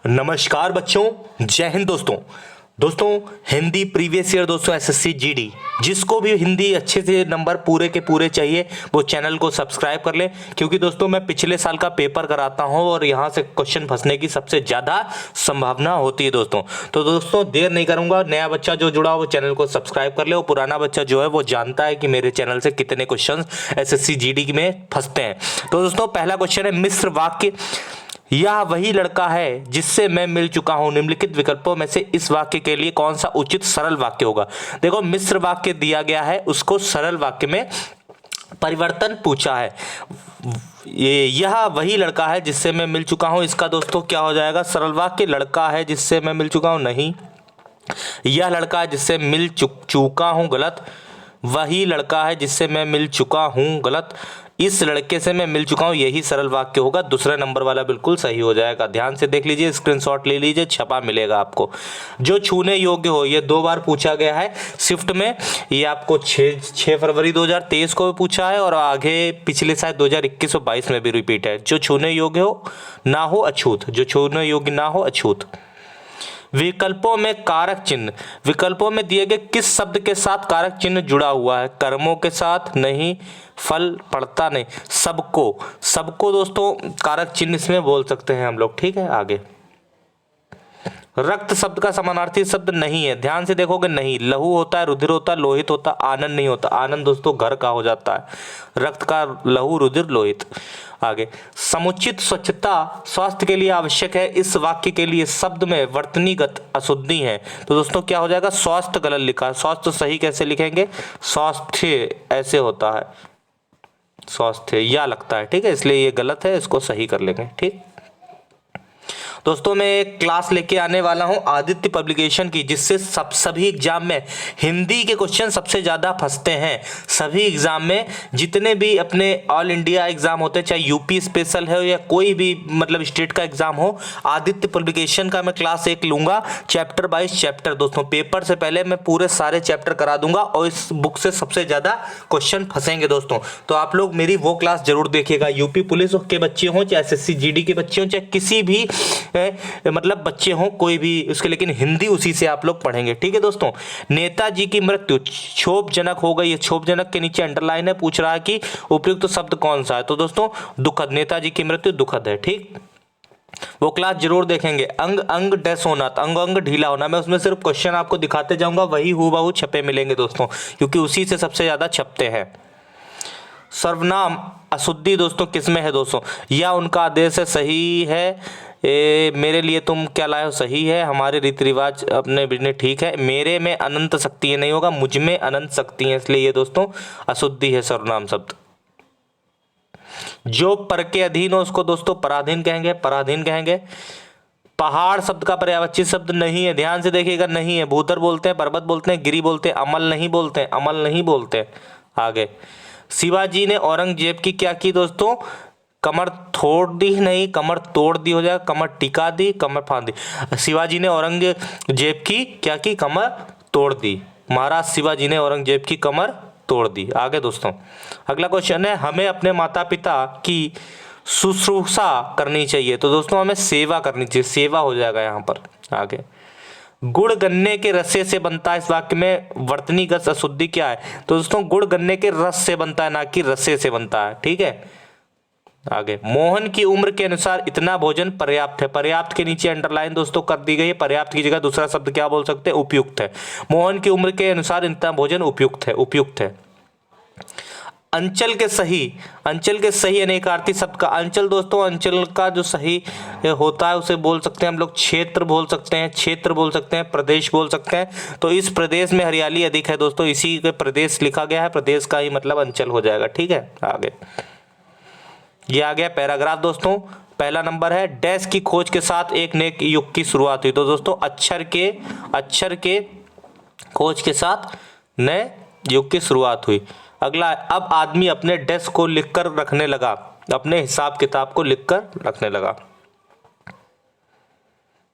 नमस्कार बच्चों, जय हिंद दोस्तों हिंदी प्रीवियस ईयर दोस्तों एसएससी जीडी जिसको भी हिंदी अच्छे से नंबर पूरे के पूरे चाहिए वो चैनल को सब्सक्राइब कर ले, क्योंकि दोस्तों मैं पिछले साल का पेपर कराता हूं और यहां से क्वेश्चन फंसने की सबसे ज़्यादा संभावना होती है दोस्तों। तो दोस्तों देर नहीं करूंगा, नया बच्चा जो जुड़ा हो वो चैनल को सब्सक्राइब कर ले, और पुराना बच्चा जो है वो जानता है कि मेरे चैनल से कितने क्वेश्चन एसएससी जीडी में फंसते हैं। तो दोस्तों पहला क्वेश्चन है, मिश्र वाक्य यह वही लड़का है जिससे मैं मिल चुका हूं, निम्नलिखित विकल्पों में से इस वाक्य के लिए कौन सा उचित सरल वाक्य होगा। देखो मिश्र वाक्य दिया गया है, उसको सरल वाक्य में परिवर्तन पूछा है। यह वही लड़का है जिससे मैं मिल चुका हूं, इसका दोस्तों क्या हो जाएगा सरल वाक्य, लड़का है जिससे मैं मिल चुका हूं, नहीं। यह लड़का है जिससे मिल चुका हूं, गलत। वही लड़का है जिससे मैं मिल चुका हूं, गलत। इस लड़के से मैं मिल चुका हूं, यही सरल वाक्य होगा। दूसरा नंबर वाला बिल्कुल सही हो जाएगा। ध्यान से देख लीजिए, स्क्रीनशॉट ले लीजिए, छपा मिलेगा आपको। जो छूने योग्य हो, ये 2 बार पूछा गया है शिफ्ट में। ये आपको 6 फरवरी 2023 को भी पूछा है, और आगे पिछले शायद 2021 और 22 में भी रिपीट है। जो छूने योग्य हो ना हो अछूत, जो छूने योग्य ना हो अछूत। विकल्पों में कारक चिन्ह, विकल्पों में दिए गए किस शब्द के साथ कारक चिन्ह जुड़ा हुआ है, कर्मों के साथ, नहीं। फल पड़ता, नहीं। सबको, सबको दोस्तों कारक चिन्ह इसमें बोल सकते हैं हम लोग, ठीक है। आगे रक्त शब्द का समानार्थी शब्द नहीं है, ध्यान से देखोगे, नहीं। लहू होता है, रुधिर होता है, लोहित होता है, आनंद नहीं होता। आनंद दोस्तों घर का हो जाता है, रक्त का लहू रुधिर लोहित। आगे समुचित स्वच्छता स्वास्थ्य के लिए आवश्यक है, इस वाक्य के लिए शब्द में वर्तनीगत अशुद्धि है, तो दोस्तों क्या हो जाएगा, स्वास्थ्य गलत लिखा है। स्वास्थ्य सही कैसे लिखेंगे, स्वास्थ्य ऐसे होता है, स्वास्थ्य या लगता है, ठीक है, इसलिए ये गलत है, इसको सही कर लेंगे, ठीक। दोस्तों मैं एक क्लास लेके आने वाला हूं आदित्य पब्लिकेशन की, जिससे सभी एग्जाम में हिंदी के क्वेश्चन सबसे ज़्यादा फंसते हैं। सभी एग्जाम में जितने भी अपने ऑल इंडिया एग्जाम होते हैं, चाहे यूपी स्पेशल है या कोई भी मतलब स्टेट का एग्जाम हो, आदित्य पब्लिकेशन का मैं क्लास एक लूंगा, चैप्टर बाइज चैप्टर। दोस्तों पेपर से पहले मैं पूरे सारे चैप्टर करा दूंगा, और इस बुक से सबसे ज़्यादा क्वेश्चन फंसेंगे दोस्तों। तो आप लोग मेरी वो क्लास जरूर देखिएगा। यूपी पुलिस के बच्चे हों, चाहे एसएससी जीडी के बच्चे हों, चाहे किसी भी मतलब बच्चे हों कोई भी उसके, लेकिन हिंदी उसी से आप लोग पढ़ेंगे, ठीक है दोस्तों। नेताजी की मृत्यु क्षोभजनक हो गई है, क्षोभजनक के नीचे अंडरलाइन है, पूछ रहा है कि उपयुक्त शब्द कौन सा है, तो दोस्तों दुखद, नेताजी की मृत्यु दुखद है, ठीक। वो क्लास जरूर देखेंगे। अंग अंग डैश होना, अंग अंग ढीला होना, मैं उसमें सिर्फ क्वेश्चन आपको दिखाते जाऊंगा, वही हूबहू छपे मिलेंगे दोस्तों, क्योंकि उसी से सबसे ज्यादा छपते हैं। सर्वनाम अशुद्धि दोस्तों किसमें है दोस्तों, या उनका आदेश है, सही है। मेरे लिए तुम क्या लाए हो, सही है। हमारे रीति रिवाज अपने बिजनेस, ठीक है। मेरे में अनंत शक्ति है, नहीं होगा। मुझ में अनंत शक्ति है, इसलिए ये दोस्तों अशुद्धि है सर्वनाम शब्द। जो पर के अधीन हो उसको दोस्तों पराधीन कहेंगे, पराधीन कहेंगे। पहाड़ शब्द का पर्यायवाची शब्द नहीं है, ध्यान से देखिएगा, नहीं है। भूधर बोलते हैं, पर्वत बोलते हैं, गिरी बोलते हैं, अमल नहीं बोलते हैं, अमल नहीं बोलते हैं। आगे शिवाजी ने औरंगजेब की क्या की दोस्तों, कमर तोड़ दी, नहीं, कमर तोड़ दी हो जाएगा, कमर टिका दी, कमर फांद दी। शिवाजी ने औरंगजेब की क्या की, कमर तोड़ दी। महाराज शिवाजी ने औरंगजेब की कमर तोड़ दी। आगे दोस्तों अगला क्वेश्चन है, हमें अपने माता पिता की शुश्रूषा करनी चाहिए, तो दोस्तों हमें सेवा करनी चाहिए, सेवा हो जाएगा यहाँ पर। आगे गुड़ गन्ने के रसे से बनता है, इस वाक्य में वर्तनीगत अशुद्धि क्या है, तो दोस्तों गुड़ गन्ने के रस से बनता है, ना कि रसे से बनता है, ठीक है। आगे मोहन की उम्र के अनुसार इतना भोजन पर्याप्त है, पर्याप्त के नीचे अंडरलाइन दोस्तों कर दी गई है। पर्याप्त की जगह दूसरा शब्द क्या बोल सकते हैं, उपयुक्त है। मोहन की उम्र के अनुसार इतना भोजन उपयुक्त है, उपयुक्त है। अंचल के सही, अंचल के सही अनेकार्थी शब्द का, अंचल दोस्तों अंचल का जो सही होता है उसे बोल सकते हैं हम लोग क्षेत्र बोल सकते हैं, क्षेत्र बोल सकते हैं, प्रदेश बोल सकते हैं। तो इस प्रदेश में हरियाली अधिक है दोस्तों, इसी के प्रदेश लिखा गया है, प्रदेश का ही मतलब अंचल हो जाएगा, ठीक है। आगे ये आ गया पैराग्राफ दोस्तों। पहला नंबर है, डैश की खोज के साथ एक नए युग की शुरुआत हुई, तो दोस्तों अक्षर के खोज के साथ नए युग की शुरुआत हुई। अगला, अब आदमी अपने डेस्क को लिखकर रखने लगा, अपने हिसाब किताब को लिखकर रखने लगा,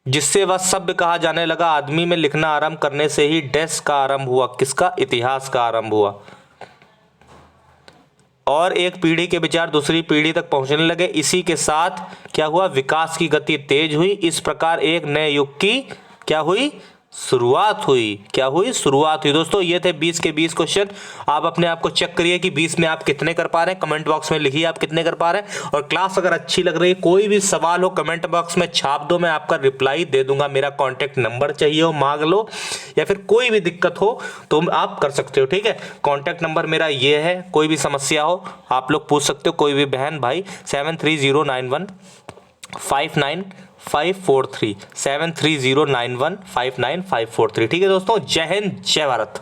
जिससे वह सभ्य कहा जाने लगा। आदमी में लिखना आरंभ करने से ही डेस्क का आरंभ हुआ, किसका, इतिहास का आरंभ हुआ। और एक पीढ़ी के विचार दूसरी पीढ़ी तक पहुंचने लगे। इसी के साथ क्या हुआ, विकास की गति तेज हुई। इस प्रकार एक नए युग की क्या हुई, शुरुआत हुई। क्या हुई, शुरुआत हुई। दोस्तों ये थे 20 के 20 क्वेश्चन। आप अपने आप को चेक करिए कि 20 में आप कितने कर पा रहे हैं। कमेंट बॉक्स में लिखिए आप कितने कर पा रहे हैं। और क्लास अगर अच्छी लग रही है, कोई भी सवाल हो कमेंट बॉक्स में छाप दो, मैं आपका रिप्लाई दे दूंगा। मेरा कॉन्टैक्ट नंबर चाहिए हो मांग लो, या फिर कोई भी दिक्कत हो तो आप कर सकते हो, ठीक है। कॉन्टैक्ट नंबर मेरा ये है, कोई भी समस्या हो आप लोग पूछ सकते हो, कोई भी बहन भाई। 7309159543 7309159543। ठीक है दोस्तों, जय हिंद जय भारत।